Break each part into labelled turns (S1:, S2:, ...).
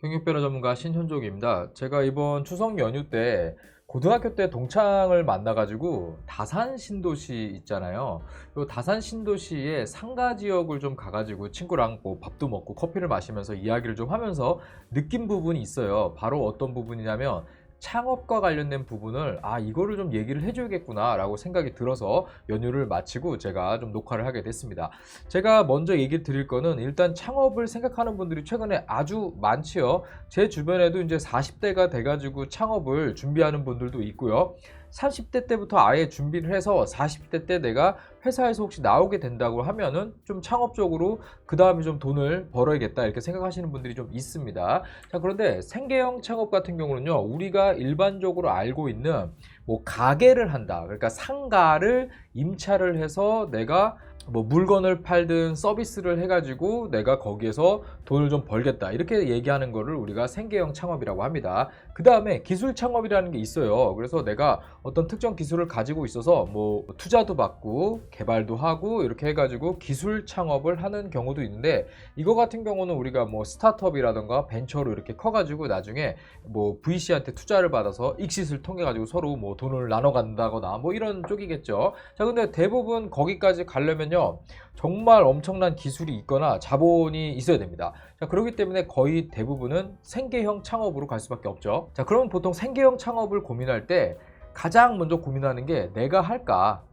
S1: 경력변호 전문가 신현종입니다. 제가 이번 추석 연휴 때 고등학교 때 동창을 만나가지고 다산 신도시 있잖아요. 요 다산 신도시의 상가 지역을 좀 가가지고 친구랑 뭐 밥도 먹고 커피를 마시면서 이야기를 좀 하면서 느낀 부분이 있어요. 바로 어떤 부분이냐면 창업과 관련된 부분을 이거를 좀 얘기를 해줘야겠구나 라고 생각이 들어서 연휴를 마치고 제가 좀 녹화를 하게 됐습니다. 제가 먼저 얘기 드릴 거는 일단 창업을 생각하는 분들이 최근에 아주 많지요. 제 주변에도 이제 40대가 돼가지고 창업을 준비하는 분들도 있고요. 30대 때부터 아예 준비를 해서 40대 때 내가 회사에서 혹시 나오게 된다고 하면은 좀 창업적으로 그 다음에 좀 돈을 벌어야겠다 이렇게 생각하시는 분들이 좀 있습니다. 자, 그런데 생계형 창업 같은 경우는요, 우리가 일반적으로 알고 있는 뭐 가게를 한다, 그러니까 상가를 임차를 해서 내가 뭐 물건을 팔든 서비스를 해가지고 내가 거기에서 돈을 좀 벌겠다 이렇게 얘기하는 거를 우리가 생계형 창업이라고 합니다. 그 다음에 기술 창업이라는 게 있어요. 그래서 내가 어떤 특정 기술을 가지고 있어서 뭐 투자도 받고 개발도 하고 이렇게 해가지고 기술 창업을 하는 경우도 있는데, 이거 같은 경우는 우리가 뭐 스타트업이라던가 벤처로 이렇게 커가지고 나중에 뭐 VC한테 투자를 받아서 익싯을 통해 가지고 서로 뭐 돈을 나눠 간다거나 뭐 이런 쪽이겠죠. 자, 근데 대부분 거기까지 가려면요 정말 엄청난 기술이 있거나 자본이 있어야 됩니다. 자, 그렇기 때문에 거의 대부분은 생계형 창업으로 갈 수밖에 없죠. 자, 그러면 보통 생계형 창업을 고민할 때 가장 먼저 고민하는 게 내가 할까,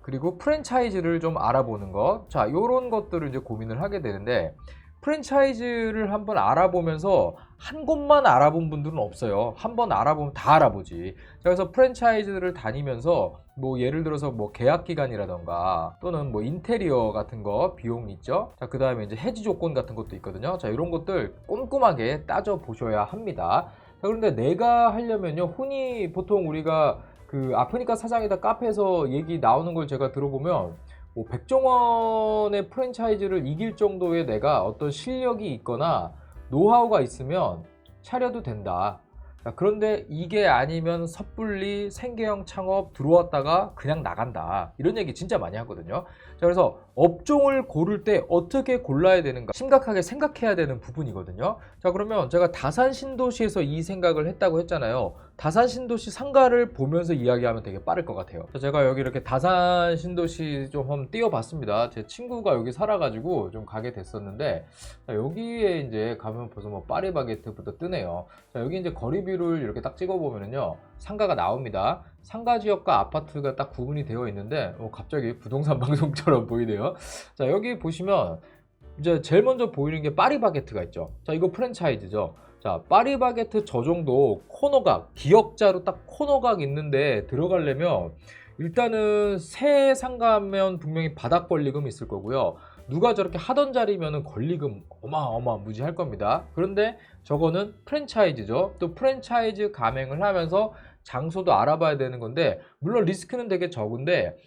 S1: 그리고 프랜차이즈를 좀 알아보는 것. 자, 요런 것들을 이제 고민을 하게 되는데, 프랜차이즈를 한번 알아보면서 한 곳만 알아본 분들은 없어요. 한번 알아보면 다 알아보지. 자, 그래서 프랜차이즈를 다니면서 뭐 예를 들어서 뭐 계약 기간이라던가 또는 뭐 인테리어 같은 거 비용 있죠. 자, 그 다음에 이제 해지 조건 같은 것도 있거든요. 자, 이런 것들 꼼꼼하게 따져 보셔야 합니다. 자, 그런데 내가 하려면요, 흔히 보통 우리가 그 아프니까 사장이다 카페에서 얘기 나오는 걸 제가 들어보면 뭐 백종원의 프랜차이즈를 이길 정도의 내가 어떤 실력이 있거나 노하우가 있으면 차려도 된다. 자, 그런데 이게 아니면 섣불리 생계형 창업 들어왔다가 그냥 나간다, 이런 얘기 진짜 많이 하거든요. 자, 그래서 업종을 고를 때 어떻게 골라야 되는가 심각하게 생각해야 되는 부분이거든요. 자, 그러면 제가 다산 신도시에서 이 생각을 했다고 했잖아요. 다산 신도시 상가를 보면서 이야기하면 되게 빠를 것 같아요. 제가 여기 이렇게 다산 신도시 좀 한번 띄워봤습니다. 제 친구가 여기 살아가지고 좀 가게 됐었는데, 자, 여기에 이제 가면 벌써 뭐 파리바게트부터 뜨네요. 자, 여기 이제 거리뷰를 이렇게 딱 찍어보면요 상가가 나옵니다. 상가 지역과 아파트가 딱 구분이 되어 있는데 갑자기 부동산 방송처럼 보이네요. 자, 여기 보시면 이제 제일 먼저 보이는 게 파리바게트가 있죠. 자, 이거 프랜차이즈죠. 자, 파리바게트 저 정도 코너각, 기역자로 딱 코너각 있는데 들어가려면 일단은 새 상가면 분명히 바닥 권리금 있을 거고요. 누가 저렇게 하던 자리면은 권리금 어마어마무지할 겁니다. 그런데 저거는 프랜차이즈죠. 또 프랜차이즈 가맹을 하면서 장소도 알아봐야 되는 건데, 물론 리스크는 되게 적은데,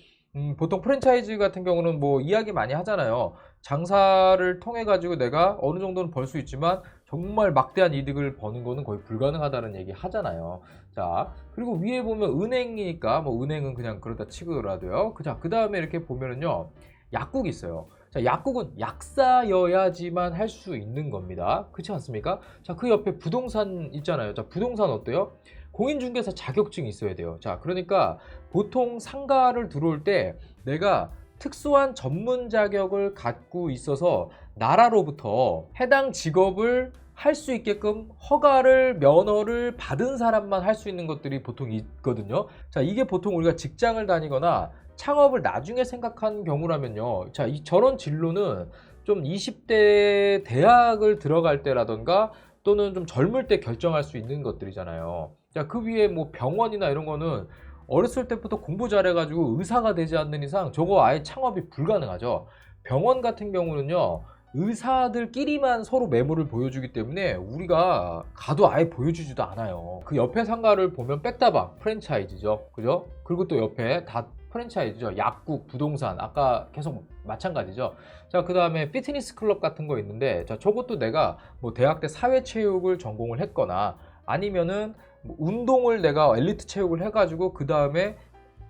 S1: 보통 프랜차이즈 같은 경우는 뭐 이야기 많이 하잖아요. 장사를 통해 가지고 내가 어느 정도는 벌 수 있지만 정말 막대한 이득을 버는 거는 거의 불가능하다는 얘기 하잖아요. 자, 그리고 위에 보면 은행이니까 뭐 은행은 그냥 그러다 치고라도요. 그 다음에 이렇게 보면은요 약국이 있어요. 자, 약국은 약사여야지만 할 수 있는 겁니다. 그렇지 않습니까? 자, 그 옆에 부동산 있잖아요. 자, 부동산 어때요? 공인중개사 자격증이 있어야 돼요. 자, 그러니까 보통 상가를 들어올 때 내가 특수한 전문 자격을 갖고 있어서 나라로부터 해당 직업을 할 수 있게끔 허가를, 면허를 받은 사람만 할 수 있는 것들이 보통 있거든요. 자, 이게 보통 우리가 직장을 다니거나 창업을 나중에 생각한 경우라면요. 자, 저런 진로는 좀 20대 대학을 들어갈 때라던가 또는 좀 젊을 때 결정할 수 있는 것들이잖아요. 자, 그 위에 뭐 병원이나 이런 거는 어렸을 때부터 공부 잘해가지고 의사가 되지 않는 이상 저거 아예 창업이 불가능하죠. 병원 같은 경우는요, 의사들끼리만 서로 매물을 보여주기 때문에 우리가 가도 아예 보여주지도 않아요. 그 옆에 상가를 보면 백다방 프랜차이즈죠. 그죠? 그리고 또 옆에 다 프랜차이즈죠. 약국, 부동산, 아까 계속 마찬가지죠. 자, 그 다음에 피트니스 클럽 같은 거 있는데, 자, 저것도 내가 뭐 대학 때 사회체육을 전공을 했거나 아니면은 뭐 운동을 내가 엘리트 체육을 해가지고 그 다음에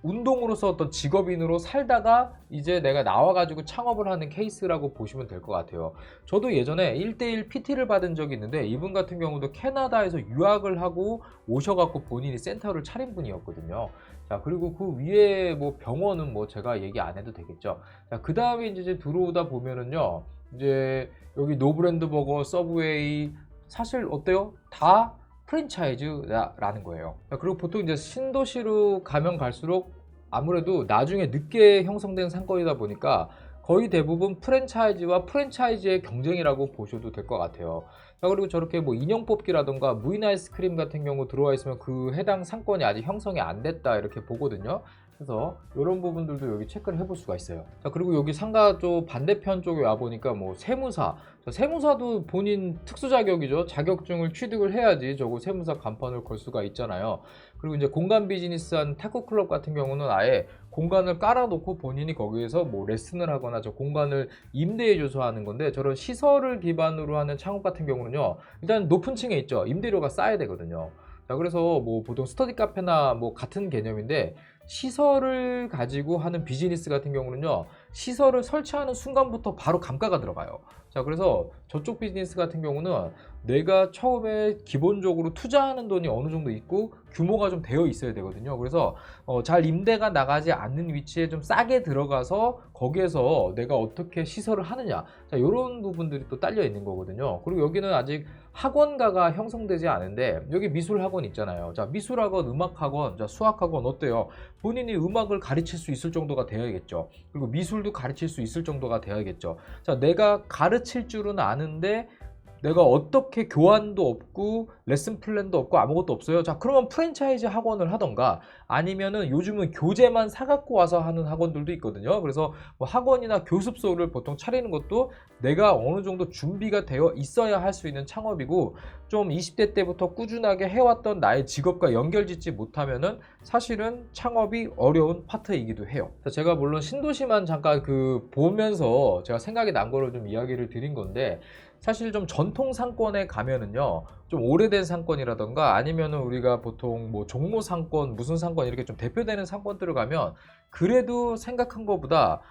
S1: 운동으로서 어떤 직업인으로 살다가 이제 내가 나와가지고 창업을 하는 케이스라고 보시면 될 것 같아요. 저도 예전에 1대1 PT를 받은 적이 있는데 이분 같은 경우도 캐나다에서 유학을 하고 오셔갖고 본인이 센터를 차린 분이었거든요. 자, 그리고 그 위에 뭐 병원은 뭐 제가 얘기 안 해도 되겠죠. 자, 그 다음에 이제 들어오다 보면은요, 이제 여기 노브랜드 버거, 서브웨이, 사실 어때요? 다 프랜차이즈라는 거예요. 그리고 보통 이제 신도시로 가면 갈수록 아무래도 나중에 늦게 형성된 상권이다 보니까 거의 대부분 프랜차이즈와 프랜차이즈의 경쟁이라고 보셔도 될 것 같아요. 자, 그리고 저렇게 뭐 인형 뽑기라던가 무인 아이스크림 같은 경우 들어와 있으면 그 해당 상권이 아직 형성이 안 됐다 이렇게 보거든요. 그래서 이런 부분들도 여기 체크를 해볼 수가 있어요. 자, 그리고 여기 상가 쪽 반대편 쪽에 와 보니까 뭐 세무사, 세무사도 본인 특수 자격이죠. 자격증을 취득을 해야지 저거 세무사 간판을 걸 수가 있잖아요. 그리고 이제 공간 비즈니스한 탁구 클럽 같은 경우는 아예 공간을 깔아놓고 본인이 거기에서 뭐 레슨을 하거나 저 공간을 임대해줘서 하는 건데, 저런 시설을 기반으로 하는 창업 같은 경우는요, 일단 높은 층에 있죠. 임대료가 싸야 되거든요. 자, 그래서 뭐 보통 스터디 카페나 뭐 같은 개념인데, 시설을 가지고 하는 비즈니스 같은 경우는요, 시설을 설치하는 순간부터 바로 감가가 들어가요. 자, 그래서 저쪽 비즈니스 같은 경우는 내가 처음에 기본적으로 투자하는 돈이 어느 정도 있고 규모가 좀 되어 있어야 되거든요. 그래서 잘 임대가 나가지 않는 위치에 좀 싸게 들어가서 거기에서 내가 어떻게 시설을 하느냐, 자, 이런 부분들이 또 딸려 있는 거거든요. 그리고 여기는 아직 학원가가 형성되지 않은데, 여기 미술학원 있잖아요. 자, 미술학원, 음악학원, 자, 수학학원 어때요? 본인이 음악을 가르칠 수 있을 정도가 되어야겠죠. 그리고 미술도 가르칠 수 있을 정도가 되어야겠죠. 자, 내가 가르칠 줄은 아는데 내가 어떻게 교환도 없고 레슨 플랜도 없고 아무것도 없어요. 자, 그러면 프랜차이즈 학원을 하던가, 아니면은 요즘은 교재만 사갖고 와서 하는 학원들도 있거든요. 그래서 뭐 학원이나 교습소를 보통 차리는 것도 내가 어느 정도 준비가 되어 있어야 할 수 있는 창업이고, 좀 20대 때부터 꾸준하게 해왔던 나의 직업과 연결짓지 못하면은 사실은 창업이 어려운 파트이기도 해요. 제가 물론 신도시만 잠깐 보면서 제가 생각이 난 거를 좀 이야기를 드린 건데, 사실 좀 전통 상권에 가면은요, 좀 오래된 상권이라던가 아니면은 우리가 보통 뭐 종로 상권, 무슨 상권 이렇게 좀 대표되는 상권들을 가면 그래도 생각한 것보다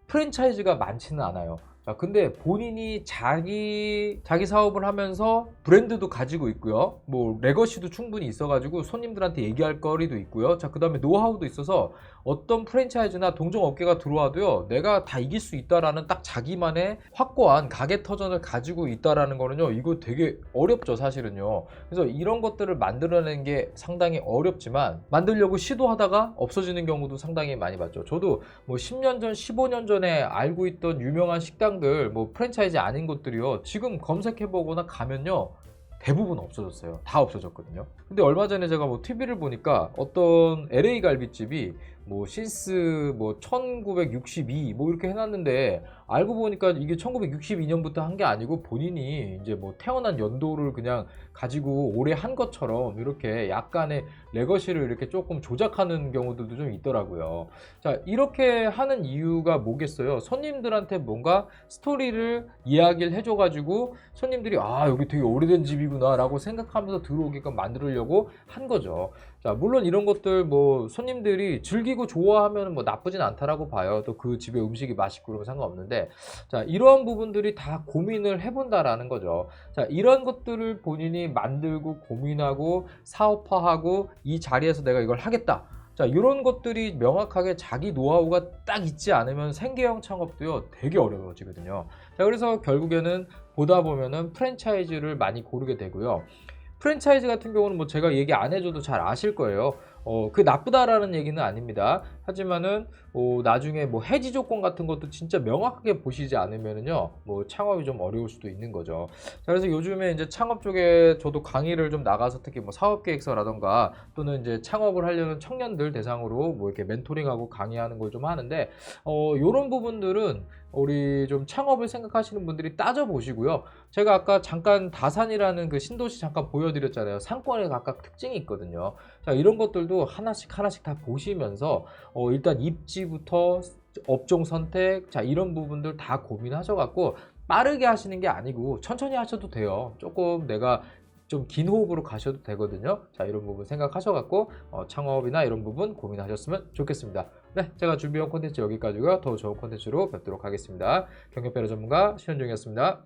S1: 프랜차이즈가 많지는 않아요. 자, 근데 본인이 자기 사업을 하면서 브랜드도 가지고 있고요. 뭐 레거시도 충분히 있어가지고 손님들한테 얘기할 거리도 있고요. 자, 그 다음에 노하우도 있어서 어떤 프랜차이즈나 동종업계가 들어와도요, 내가 다 이길 수 있다라는 딱 자기만의 확고한 가게 터전을 가지고 있다라는 거는요, 이거 되게 어렵죠, 사실은요. 그래서 이런 것들을 만들어내는 게 상당히 어렵지만, 만들려고 시도하다가 없어지는 경우도 상당히 많이 봤죠. 저도 뭐 10년 전, 15년 전에 알고 있던 유명한 식당들, 뭐 프랜차이즈 아닌 것들이요, 지금 검색해보거나 가면요, 대부분 없어졌어요. 다 없어졌거든요. 근데 얼마 전에 제가 뭐 TV를 보니까 어떤 LA 갈비집이 뭐 신스 뭐 1962 뭐 이렇게 해놨는데, 알고 보니까 이게 1962년부터 한 게 아니고 본인이 이제 뭐 태어난 연도를 그냥 가지고 올해 한 것처럼 이렇게 약간의 레거시를 이렇게 조금 조작하는 경우들도 좀 있더라고요. 자, 이렇게 하는 이유가 뭐겠어요? 손님들한테 뭔가 스토리를 이야기를 해줘가지고 손님들이 아, 여기 되게 오래된 집이구나 라고 생각하면서 들어오게끔 만들려고 한 거죠. 자, 물론 이런 것들 뭐 손님들이 즐기고 좋아하면 뭐 나쁘진 않다라고 봐요. 또 그 집의 음식이 맛있고 그러면 상관없는데, 자, 이러한 부분들이 다 고민을 해본다라는 거죠. 자, 이런 것들을 본인이 만들고 고민하고 사업화하고 이 자리에서 내가 이걸 하겠다. 자, 이런 것들이 명확하게 자기 노하우가 딱 있지 않으면 생계형 창업도요, 되게 어려워지거든요. 자, 그래서 결국에는 보다 보면은 프랜차이즈를 많이 고르게 되고요. 프랜차이즈 같은 경우는 뭐 제가 얘기 안 해줘도 잘 아실 거예요. 그 나쁘다라는 얘기는 아닙니다. 하지만은 나중에 뭐 해지 조건 같은 것도 진짜 명확하게 보시지 않으면은요, 뭐 창업이 좀 어려울 수도 있는 거죠. 자, 그래서 요즘에 이제 창업 쪽에 저도 강의를 좀 나가서 특히 뭐 사업계획서라던가 또는 이제 창업을 하려는 청년들 대상으로 뭐 이렇게 멘토링하고 강의하는 걸 좀 하는데, 요런 부분들은 우리 좀 창업을 생각하시는 분들이 따져보시고요. 제가 아까 잠깐 다산이라는 그 신도시 잠깐 보여드렸잖아요. 상권에 각각 특징이 있거든요. 자, 이런 것들도 하나씩 다 보시면서 일단 입지부터 업종 선택, 자, 이런 부분들 다 고민하셔갖고 빠르게 하시는 게 아니고 천천히 하셔도 돼요. 조금 내가 좀 긴 호흡으로 가셔도 되거든요. 자, 이런 부분 생각하셔갖고 창업이나 이런 부분 고민하셨으면 좋겠습니다. 네, 제가 준비한 콘텐츠 여기까지고요. 더 좋은 콘텐츠로 뵙도록 하겠습니다. 경력배로 전문가 신현종이었습니다.